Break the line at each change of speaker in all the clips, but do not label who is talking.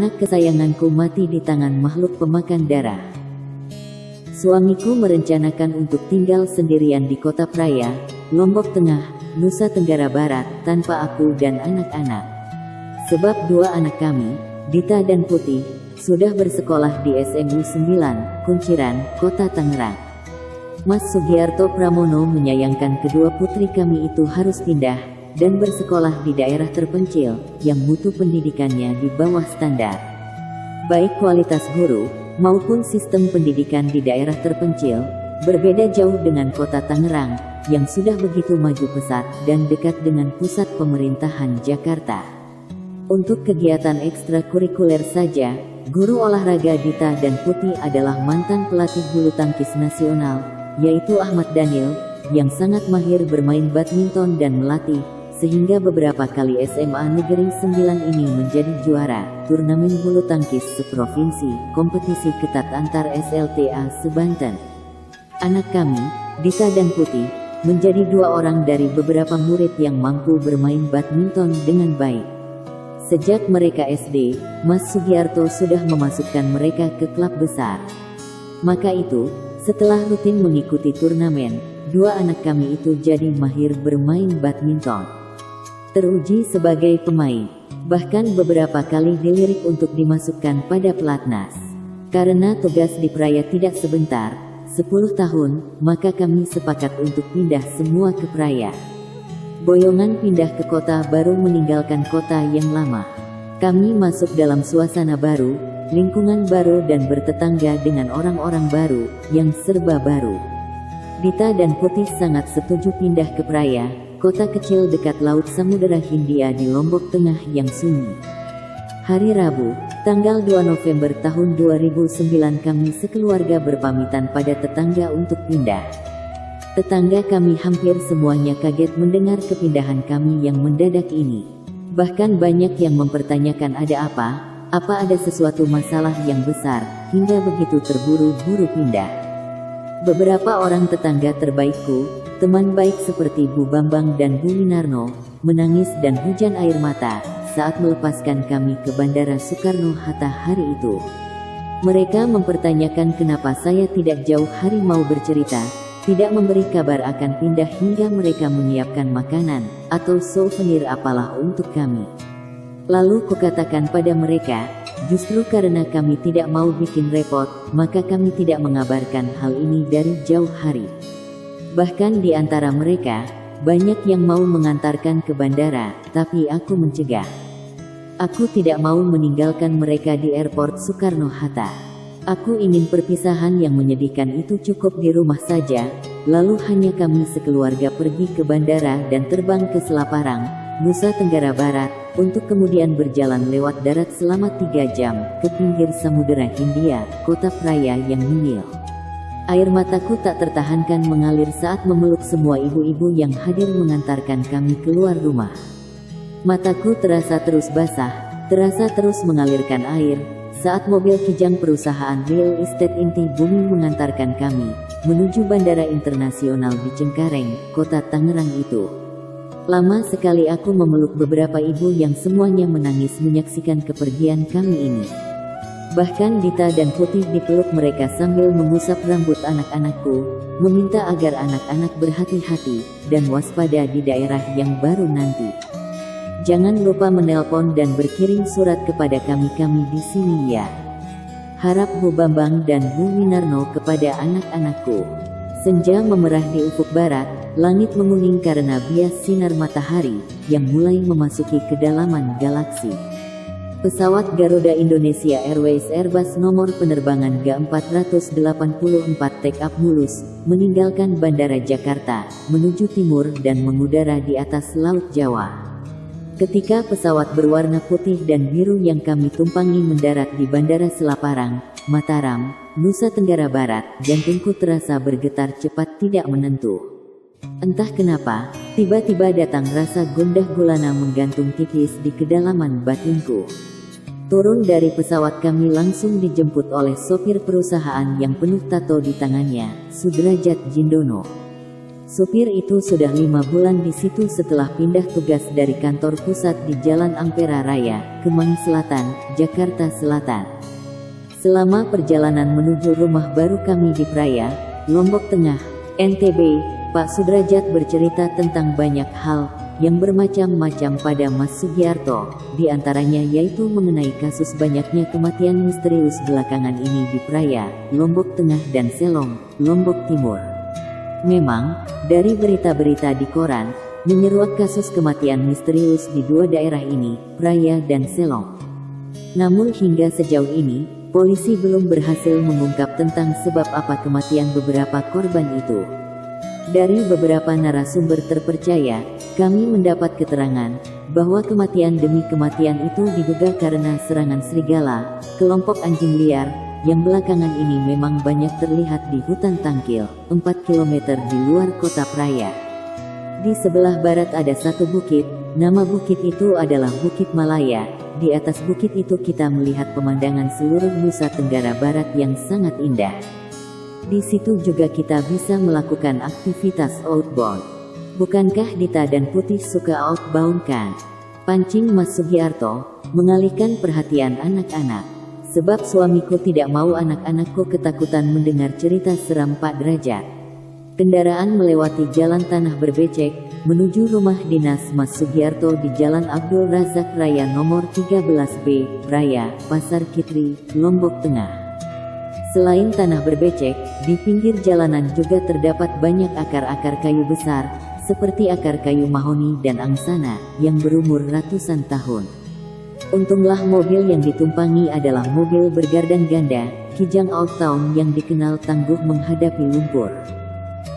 anak kesayanganku mati di tangan makhluk pemakan darah. Suamiku merencanakan untuk tinggal sendirian di Kota Praia, Lombok Tengah, Nusa Tenggara Barat, tanpa aku dan anak-anak. Sebab dua anak kami, Dita dan Putih, sudah bersekolah di SMU 9, Kunciran, Kota Tangerang. Mas Sugiarto Pramono menyayangkan kedua putri kami itu harus pindah dan bersekolah di daerah terpencil yang mutu pendidikannya di bawah standar. Baik kualitas guru maupun sistem pendidikan di daerah terpencil berbeda jauh dengan Kota Tangerang yang sudah begitu maju pesat dan dekat dengan pusat pemerintahan Jakarta. Untuk kegiatan ekstrakurikuler saja, guru olahraga Dita dan Putih adalah mantan pelatih bulu tangkis nasional, yaitu Ahmad Daniel, yang sangat mahir bermain badminton dan melatih, sehingga beberapa kali SMA Negeri 9 ini menjadi juara turnamen bulu tangkis seprovinsi, kompetisi ketat antar SLTA se-Banten. Anak kami, Dita dan Putih, menjadi dua orang dari beberapa murid yang mampu bermain badminton dengan baik. Sejak mereka SD, Mas Sugiarto sudah memasukkan mereka ke klub besar. Maka itu, setelah rutin mengikuti turnamen, dua anak kami itu jadi mahir bermain badminton. Teruji sebagai pemain, bahkan beberapa kali dilirik untuk dimasukkan pada pelatnas. Karena tugas di Praia tidak sebentar, 10 tahun, maka kami sepakat untuk pindah semua ke Praia. Boyongan pindah ke kota baru meninggalkan kota yang lama. Kami masuk dalam suasana baru, lingkungan baru dan bertetangga dengan orang-orang baru, yang serba baru. Dita dan Putih sangat setuju pindah ke Praia, kota kecil dekat Laut Samudera Hindia di Lombok Tengah yang sunyi. Hari Rabu, tanggal 2 November tahun 2009 kami sekeluarga berpamitan pada tetangga untuk pindah. Tetangga kami hampir semuanya kaget mendengar kepindahan kami yang mendadak ini. Bahkan banyak yang mempertanyakan ada apa ada sesuatu masalah yang besar, hingga begitu terburu-buru pindah. Beberapa orang tetangga terbaikku, teman baik seperti Bu Bambang dan Bu Winarno, menangis dan hujan air mata saat melepaskan kami ke Bandara Soekarno-Hatta hari itu. Mereka mempertanyakan kenapa saya tidak jauh hari mau bercerita, tidak memberi kabar akan pindah hingga mereka menyiapkan makanan atau souvenir apalah untuk kami. Lalu kukatakan pada mereka, justru karena kami tidak mau bikin repot, maka kami tidak mengabarkan hal ini dari jauh hari. Bahkan di antara mereka, banyak yang mau mengantarkan ke bandara, tapi aku mencegah. Aku tidak mau meninggalkan mereka di airport Soekarno-Hatta. Aku ingin perpisahan yang menyedihkan itu cukup di rumah saja, lalu hanya kami sekeluarga pergi ke bandara dan terbang ke Selaparang, Nusa Tenggara Barat, untuk kemudian berjalan lewat darat selama 3 jam, ke pinggir Samudera Hindia, Kota Praia yang mungil. Air mataku tak tertahankan mengalir saat memeluk semua ibu-ibu yang hadir mengantarkan kami keluar rumah. Mataku terasa terus basah, terasa terus mengalirkan air, saat mobil kijang perusahaan real estate inti bumi mengantarkan kami menuju Bandara Internasional di Cengkareng, Kota Tangerang itu. Lama sekali aku memeluk beberapa ibu yang semuanya menangis menyaksikan kepergian kami ini. Bahkan Dita dan Putih dipeluk mereka sambil mengusap rambut anak-anakku, meminta agar anak-anak berhati-hati dan waspada di daerah yang baru nanti. Jangan lupa menelpon dan berkirim surat kepada kami di sini ya. Harap Bu Bambang dan Bu Winarno kepada anak-anakku. Senja memerah di ufuk barat, langit menguning karena bias sinar matahari yang mulai memasuki kedalaman galaksi. Pesawat Garuda Indonesia Airways Airbus nomor penerbangan G484 take off mulus, meninggalkan Bandara Jakarta, menuju timur dan mengudara di atas Laut Jawa. Ketika pesawat berwarna putih dan biru yang kami tumpangi mendarat di Bandara Selaparang, Mataram, Nusa Tenggara Barat, jantungku terasa bergetar cepat tidak menentu. Entah kenapa, tiba-tiba datang rasa gundah gulana menggantung tipis di kedalaman batinku. Turun dari pesawat kami langsung dijemput oleh sopir perusahaan yang penuh tato di tangannya, Sudrajat Jindono. Supir itu sudah 5 bulan di situ setelah pindah tugas dari kantor pusat di Jalan Ampera Raya, Kemang Selatan, Jakarta Selatan. Selama perjalanan menuju rumah baru kami di Praia, Lombok Tengah, NTB, Pak Sudrajat bercerita tentang banyak hal yang bermacam-macam pada Mas Sugiarto, di antaranya yaitu mengenai kasus banyaknya kematian misterius belakangan ini di Praia, Lombok Tengah dan Selong, Lombok Timur. Memang, dari berita-berita di koran, menyeruak kasus kematian misterius di dua daerah ini, Praia dan Selong. Namun hingga sejauh ini, polisi belum berhasil mengungkap tentang sebab apa kematian beberapa korban itu. Dari beberapa narasumber terpercaya, kami mendapat keterangan bahwa kematian demi kematian itu diduga karena serangan serigala, kelompok anjing liar, yang belakangan ini memang banyak terlihat di hutan Tangkil, 4 km di luar kota Praia. Di sebelah barat ada satu bukit, nama bukit itu adalah Bukit Malaya. Di atas bukit itu kita melihat pemandangan seluruh Nusa Tenggara Barat yang sangat indah. Di situ juga kita bisa melakukan aktivitas outbound. Bukankah Dita dan Putih suka outbound kan? Pancing Mas Sugiarto, mengalihkan perhatian anak-anak. Sebab suamiku tidak mau anak-anakku ketakutan mendengar cerita seram Pak Derajat. Kendaraan melewati jalan tanah berbecek, menuju rumah dinas Mas Sugiarto di Jalan Abdul Razak Raya nomor 13B, Praia, Pasar Kitri, Lombok Tengah. Selain tanah berbecek, di pinggir jalanan juga terdapat banyak akar-akar kayu besar, seperti akar kayu mahoni dan angsana, yang berumur ratusan tahun. Untunglah mobil yang ditumpangi adalah mobil bergardan ganda, Kijang Old Town yang dikenal tangguh menghadapi lumpur.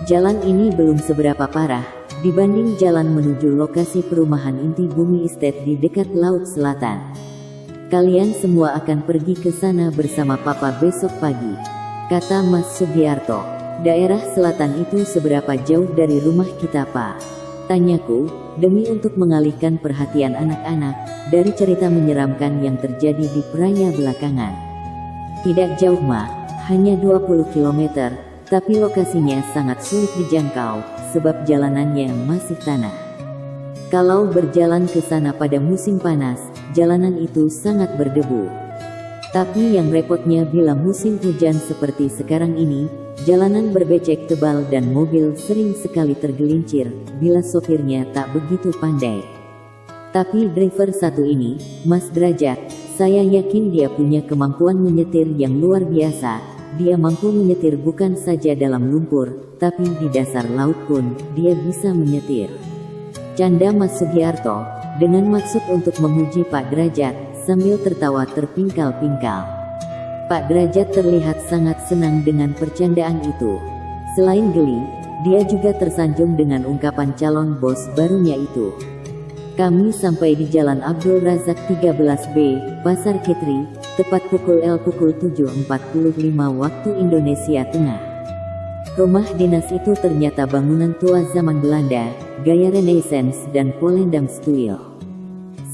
Jalan ini belum seberapa parah, dibanding jalan menuju lokasi perumahan inti Bumi Estate di dekat Laut Selatan. Kalian semua akan pergi ke sana bersama Papa besok pagi, kata Mas Sugiarto. Daerah selatan itu seberapa jauh dari rumah kita, Pak? Tanyaku, demi untuk mengalihkan perhatian anak-anak dari cerita menyeramkan yang terjadi di Praia belakangan. Tidak jauh mah, hanya 20 km, tapi lokasinya sangat sulit dijangkau, sebab jalanannya masih tanah. Kalau berjalan ke sana pada musim panas, jalanan itu sangat berdebu. Tapi yang repotnya bila musim hujan seperti sekarang ini, jalanan berbecek tebal dan mobil sering sekali tergelincir, bila sopirnya tak begitu pandai. Tapi driver satu ini, Mas Derajat, saya yakin dia punya kemampuan menyetir yang luar biasa. Dia mampu menyetir bukan saja dalam lumpur, tapi di dasar laut pun, dia bisa menyetir. Canda Mas Sugiarto, dengan maksud untuk memuji Pak Derajat, sambil tertawa terpingkal-pingkal. Pak Derajat terlihat sangat senang dengan percandaan itu. Selain geli, dia juga tersanjung dengan ungkapan calon bos barunya itu. Kami sampai di Jalan Abdul Razak 13B, Pasar Kitri, tepat pukul 7.45 waktu Indonesia Tengah. Rumah dinas itu ternyata bangunan tua zaman Belanda, gaya Renaissance dan Polendamstil.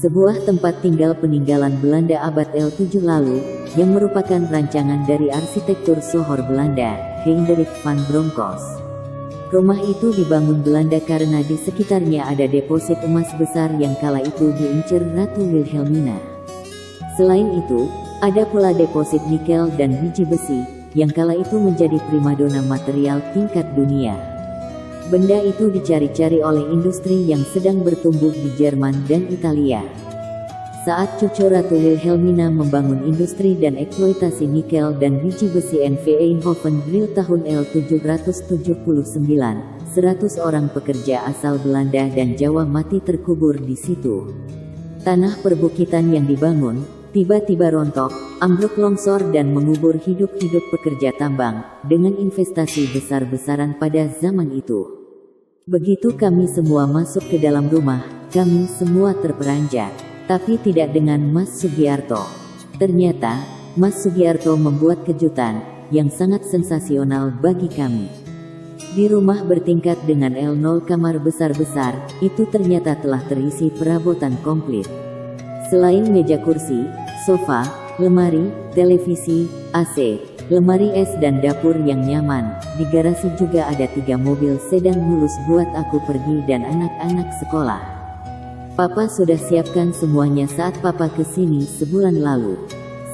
Sebuah tempat tinggal peninggalan Belanda abad L7 lalu, yang merupakan rancangan dari arsitektur sohor Belanda, Hendrik van Bronckhorst. Rumah itu dibangun Belanda karena di sekitarnya ada deposit emas besar yang kala itu diincar Ratu Wilhelmina. Selain itu, ada pula deposit nikel dan biji besi, yang kala itu menjadi primadona material tingkat dunia. Benda itu dicari-cari oleh industri yang sedang bertumbuh di Jerman dan Italia. Saat cucu Ratu Wilhelmina membangun industri dan eksploitasi nikel dan biji besi NV Eindhoven Drill tahun L779, 100 orang pekerja asal Belanda dan Jawa mati terkubur di situ. Tanah perbukitan yang dibangun, tiba-tiba rontok, ambruk longsor dan mengubur hidup-hidup pekerja tambang, dengan investasi besar-besaran pada zaman itu. Begitu kami semua masuk ke dalam rumah, kami semua terperanjat. Tapi tidak dengan Mas Sugiarto. Ternyata, Mas Sugiarto membuat kejutan, yang sangat sensasional bagi kami. Di rumah bertingkat dengan L0 kamar besar-besar, itu ternyata telah terisi perabotan komplit. Selain meja kursi, sofa, lemari, televisi, AC, lemari es dan dapur yang nyaman. Di garasi juga ada 3 mobil sedan mulus buat aku pergi dan anak-anak sekolah. Papa sudah siapkan semuanya saat papa kesini sebulan lalu.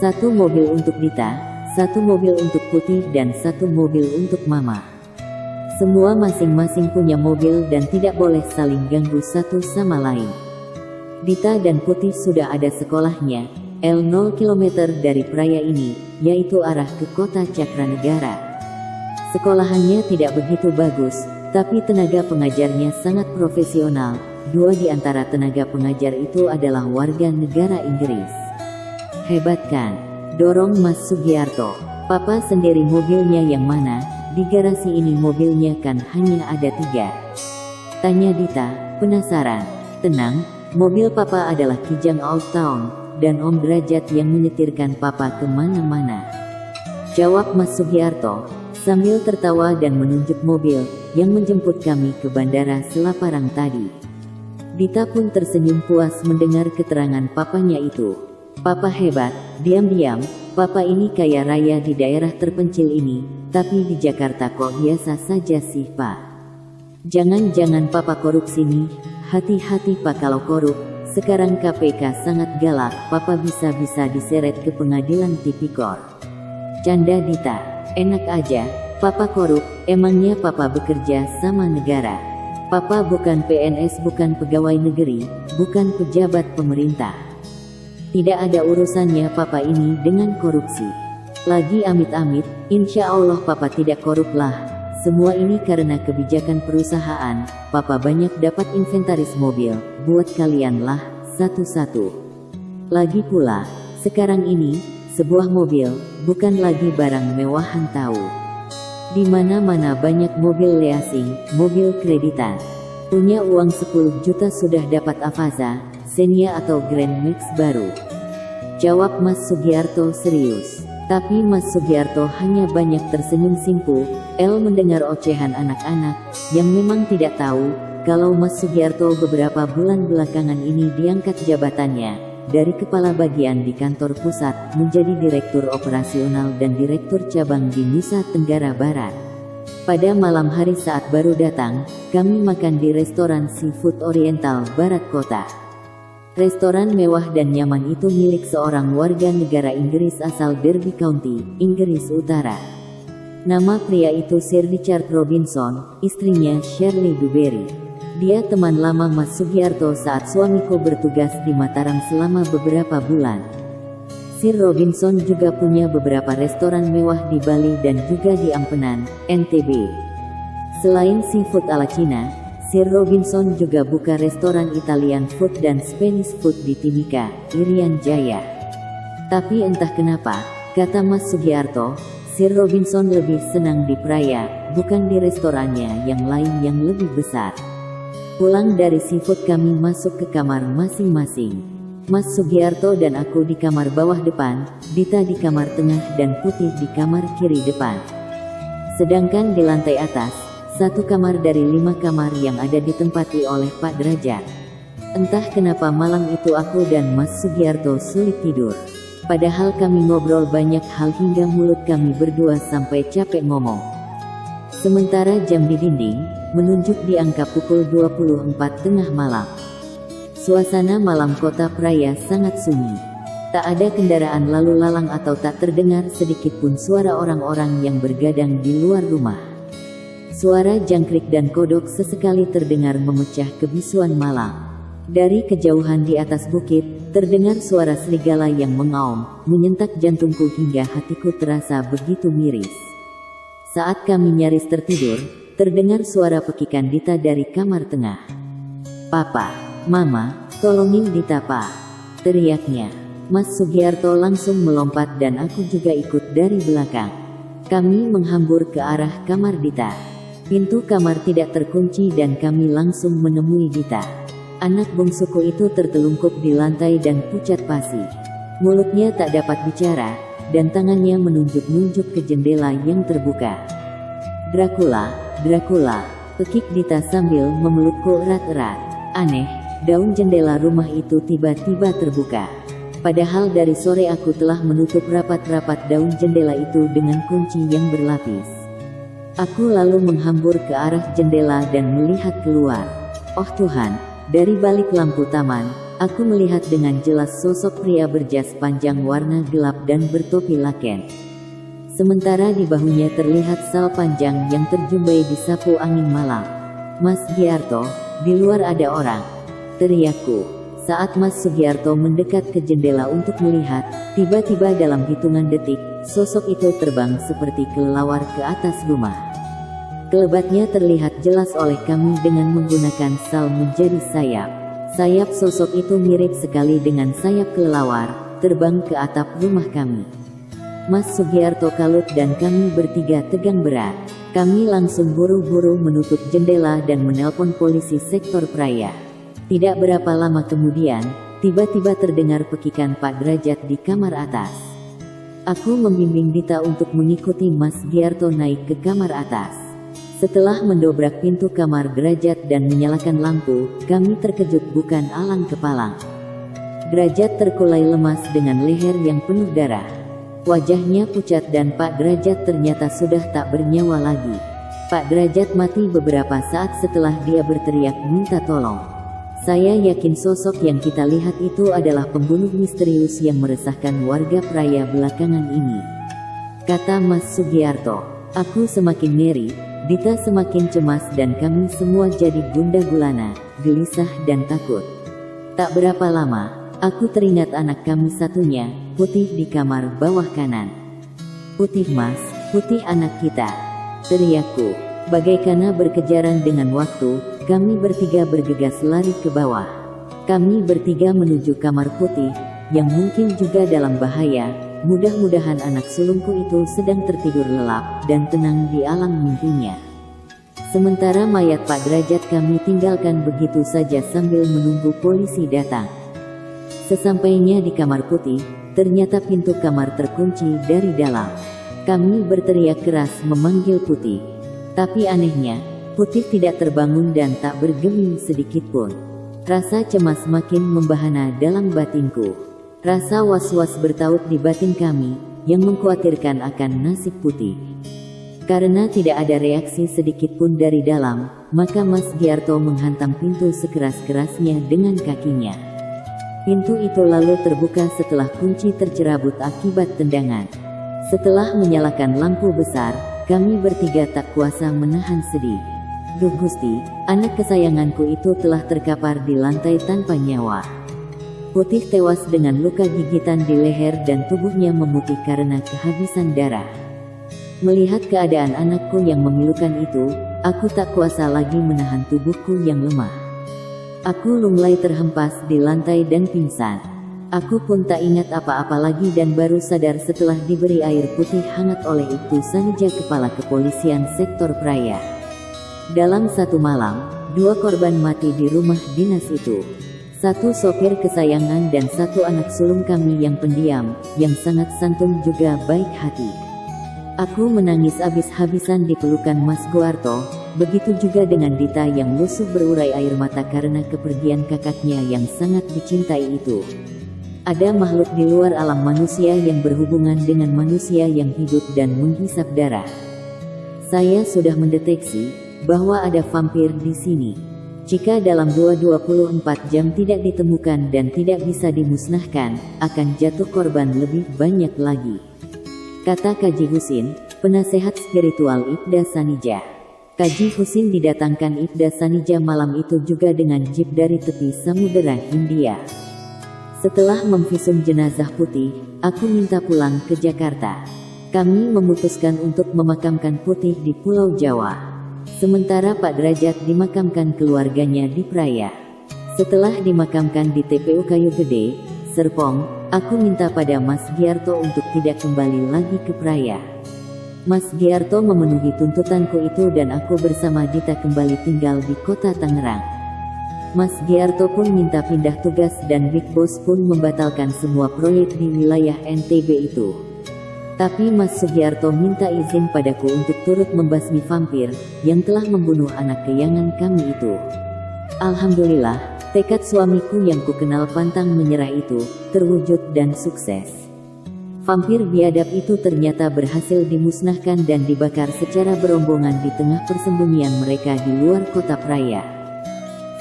1 mobil untuk Dita, 1 mobil untuk Putih dan 1 mobil untuk Mama. Semua masing-masing punya mobil dan tidak boleh saling ganggu satu sama lain. Dita dan Putih sudah ada sekolahnya, 0 km dari Praya ini, yaitu arah ke kota Cakranegara. Sekolahannya tidak begitu bagus, tapi tenaga pengajarnya sangat profesional. 2 di antara tenaga pengajar itu adalah warga negara Inggris. Hebat kan? Dorong Mas Sugiarto. Papa sendiri mobilnya yang mana? Di garasi ini mobilnya kan hanya ada 3. Tanya Dita, penasaran. Tenang, mobil papa adalah Kijang Old Town, dan Om Derajat yang menyetirkan papa kemana-mana. Jawab Mas Sugiarto, sambil tertawa dan menunjuk mobil, yang menjemput kami ke bandara Selaparang tadi. Dita pun tersenyum puas mendengar keterangan papanya itu. Papa hebat, diam-diam, papa ini kaya raya di daerah terpencil ini, tapi di Jakarta kok biasa saja sih pak. Jangan-jangan papa korupsi nih, hati-hati pak kalau korup, sekarang KPK sangat galak, papa bisa-bisa diseret ke pengadilan tipikor. Canda Dita, enak aja, papa korup, emangnya papa bekerja sama negara? Papa bukan PNS, bukan pegawai negeri, bukan pejabat pemerintah. Tidak ada urusannya papa ini dengan korupsi. Lagi amit-amit, insya Allah papa tidak korup lah. Semua ini karena kebijakan perusahaan, papa banyak dapat inventaris mobil, buat kalian lah, satu-satu. Lagi pula, sekarang ini, sebuah mobil, bukan lagi barang mewahan tahu. Di mana-mana banyak mobil leasing, mobil kreditan. Punya uang 10 juta sudah dapat Avanza, Xenia atau Grand Max baru. Jawab Mas Sugiarto serius. Tapi Mas Sugiarto hanya banyak tersenyum simpul. Mendengar ocehan anak-anak, yang memang tidak tahu, kalau Mas Sugiarto beberapa bulan belakangan ini diangkat jabatannya. Dari kepala bagian di kantor pusat, menjadi direktur operasional dan direktur cabang di Nusa Tenggara Barat. Pada malam hari saat baru datang, kami makan di restoran seafood Oriental Barat Kota. Restoran mewah dan nyaman itu milik seorang warga negara Inggris asal Derby County, Inggris Utara. Nama pria itu Sir Richard Robinson, istrinya Shirley Duberry. Dia teman lama Mas Sugiarto saat suamiku bertugas di Mataram selama beberapa bulan. Sir Robinson juga punya beberapa restoran mewah di Bali dan juga di Ampenan, NTB. Selain seafood ala Cina, Sir Robinson juga buka restoran Italian food dan Spanish food di Timika, Irian Jaya. Tapi entah kenapa, kata Mas Sugiarto, Sir Robinson lebih senang di Praya, bukan di restorannya yang lain yang lebih besar. Pulang dari seafood kami masuk ke kamar masing-masing. Mas Sugiarto dan aku di kamar bawah depan, Dita di kamar tengah dan Putih di kamar kiri depan. Sedangkan di lantai atas, 1 kamar dari 5 kamar yang ada ditempati oleh Pak Derajat. Entah kenapa malam itu aku dan Mas Sugiarto sulit tidur. Padahal kami ngobrol banyak hal hingga mulut kami berdua sampai capek ngomong. Sementara jam di dinding menunjuk di angka pukul 24 tengah malam. Suasana malam kota Praya sangat sunyi. Tak ada kendaraan lalu lalang atau tak terdengar sedikit pun suara orang-orang yang bergadang di luar rumah. Suara jangkrik dan kodok sesekali terdengar memecah kebisuan malam. Dari kejauhan di atas bukit, terdengar suara serigala yang mengaum, menyentak jantungku hingga hatiku terasa begitu miris. Saat kami nyaris tertidur, terdengar suara pekikan Dita dari kamar tengah. "Papa, Mama, tolongin Dita pak," teriaknya. Mas Sugiarto langsung melompat dan aku juga ikut dari belakang. Kami menghambur ke arah kamar Dita. Pintu kamar tidak terkunci dan kami langsung menemui Dita. Anak bungsuku itu tertelungkup di lantai dan pucat pasi. Mulutnya tak dapat bicara, dan tangannya menunjuk-nunjuk ke jendela yang terbuka. "Dracula, Dracula," pekik Dita sambil memelukku erat-erat. Aneh, daun jendela rumah itu tiba-tiba terbuka. Padahal dari sore aku telah menutup rapat-rapat daun jendela itu dengan kunci yang berlapis. Aku lalu menghambur ke arah jendela dan melihat keluar. Oh Tuhan, dari balik lampu taman, aku melihat dengan jelas sosok pria berjas panjang warna gelap dan bertopi laken. Sementara di bahunya terlihat sal panjang yang terjumbai di sapu angin malam. Mas Giarto, di luar ada orang, teriakku. Saat Mas Sugiarto mendekat ke jendela untuk melihat, tiba-tiba dalam hitungan detik, sosok itu terbang seperti kelelawar ke atas rumah. Kelebatnya terlihat jelas oleh kami dengan menggunakan sal menjadi sayap. Sayap sosok itu mirip sekali dengan sayap kelelawar, terbang ke atap rumah kami. Mas Sugiarto kalut dan kami bertiga tegang berat. Kami langsung buru-buru menutup jendela dan menelpon polisi sektor Praya. Tidak berapa lama kemudian, tiba-tiba terdengar pekikan Pak Derajat di kamar atas. Aku membimbing Dita untuk mengikuti Mas Giarto naik ke kamar atas. Setelah mendobrak pintu kamar Derajat dan menyalakan lampu, kami terkejut bukan alang kepalang. Derajat terkulai lemas dengan leher yang penuh darah. Wajahnya pucat dan Pak Derajat ternyata sudah tak bernyawa lagi. Pak Derajat mati beberapa saat setelah dia berteriak minta tolong. Saya yakin sosok yang kita lihat itu adalah pembunuh misterius yang meresahkan warga Praya belakangan ini, kata Mas Sugiarto. Aku semakin ngeri, Dita semakin cemas dan kami semua jadi gundah gulana, gelisah dan takut. Tak berapa lama, aku teringat anak kami satunya, Putih di kamar bawah kanan. Putih Mas, Putih anak kita, teriakku. Bagaikana berkejaran dengan waktu, kami bertiga bergegas lari ke bawah. Kami bertiga menuju kamar Putih, yang mungkin juga dalam bahaya. Mudah-mudahan anak sulungku itu sedang tertidur lelap dan tenang di alam mimpinya. Sementara mayat Pak Derajat kami tinggalkan begitu saja sambil menunggu polisi datang. Sesampainya di kamar Putih, ternyata pintu kamar terkunci dari dalam. Kami berteriak keras memanggil Putih. Tapi anehnya, Putih tidak terbangun dan tak bergeming sedikitpun. Rasa cemas makin membahana dalam batinku. Rasa was-was bertaut di batin kami, yang mengkhawatirkan akan nasib Putih. Karena tidak ada reaksi sedikitpun dari dalam, maka Mas Giarto menghantam pintu sekeras-kerasnya dengan kakinya. Pintu itu lalu terbuka setelah kunci tercerabut akibat tendangan. Setelah menyalakan lampu besar, kami bertiga tak kuasa menahan sedih. Duh Gusti, anak kesayanganku itu telah terkapar di lantai tanpa nyawa. Putih tewas dengan luka gigitan di leher dan tubuhnya memutih karena kehabisan darah. Melihat keadaan anakku yang memilukan itu, aku tak kuasa lagi menahan tubuhku yang lemah. Aku lunglai terhempas di lantai dan pingsan. Aku pun tak ingat apa-apa lagi dan baru sadar setelah diberi air putih hangat oleh Ibtu Sanija Kepala Kepolisian Sektor Praya. Dalam satu malam, 2 korban mati di rumah dinas itu. 1 sopir kesayangan dan 1 anak sulung kami yang pendiam, yang sangat santun juga baik hati. Aku menangis habis-habisan di pelukan Mas Giarto, begitu juga dengan Dita yang lusuh berurai air mata karena kepergian kakaknya yang sangat dicintai itu. Ada makhluk di luar alam manusia yang berhubungan dengan manusia yang hidup dan menghisap darah. Saya sudah mendeteksi bahwa ada vampir di sini. Jika dalam 24 jam tidak ditemukan dan tidak bisa dimusnahkan, akan jatuh korban lebih banyak lagi, kata Kaji Husin, penasehat spiritual Ibda Sanija. Kaji Husin didatangkan Ibda Sanija malam itu juga dengan jeep dari tepi Samudera Hindia. Setelah memvisum jenazah Putih, aku minta pulang ke Jakarta. Kami memutuskan untuk memakamkan Putih di Pulau Jawa. Sementara Pak Derajat dimakamkan keluarganya di Praya. Setelah dimakamkan di TPU Kayu Gede, Serpong, aku minta pada Mas Giarto untuk tidak kembali lagi ke Praya. Mas Giarto memenuhi tuntutanku itu dan aku bersama Dita kembali tinggal di kota Tangerang. Mas Giarto pun minta pindah tugas dan Big Boss pun membatalkan semua proyek di wilayah NTB itu. Tapi Mas Sugiarto minta izin padaku untuk turut membasmi vampir yang telah membunuh anak kesayangan kami itu. Alhamdulillah, Tekad suamiku yang kukenal pantang menyerah itu terwujud dan sukses. Vampir biadab itu ternyata berhasil dimusnahkan dan dibakar secara berombongan di tengah persembunyian mereka di luar kota Praia.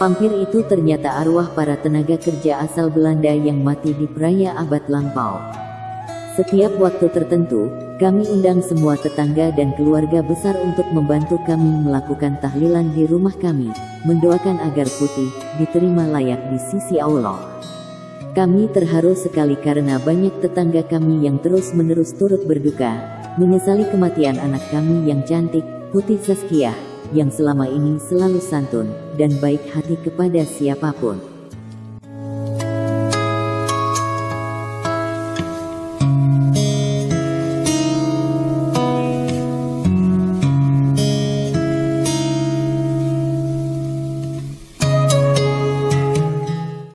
Vampir itu ternyata arwah para tenaga kerja asal Belanda yang mati di Praia abad lampau. Setiap waktu tertentu, kami undang semua tetangga dan keluarga besar untuk membantu kami melakukan tahlilan di rumah kami, mendoakan agar Putih diterima layak di sisi Allah. Kami terharu sekali karena banyak tetangga kami yang terus-menerus turut berduka, menyesali kematian anak kami yang cantik, Putih Zaskia, yang selama ini selalu santun dan baik hati kepada siapapun.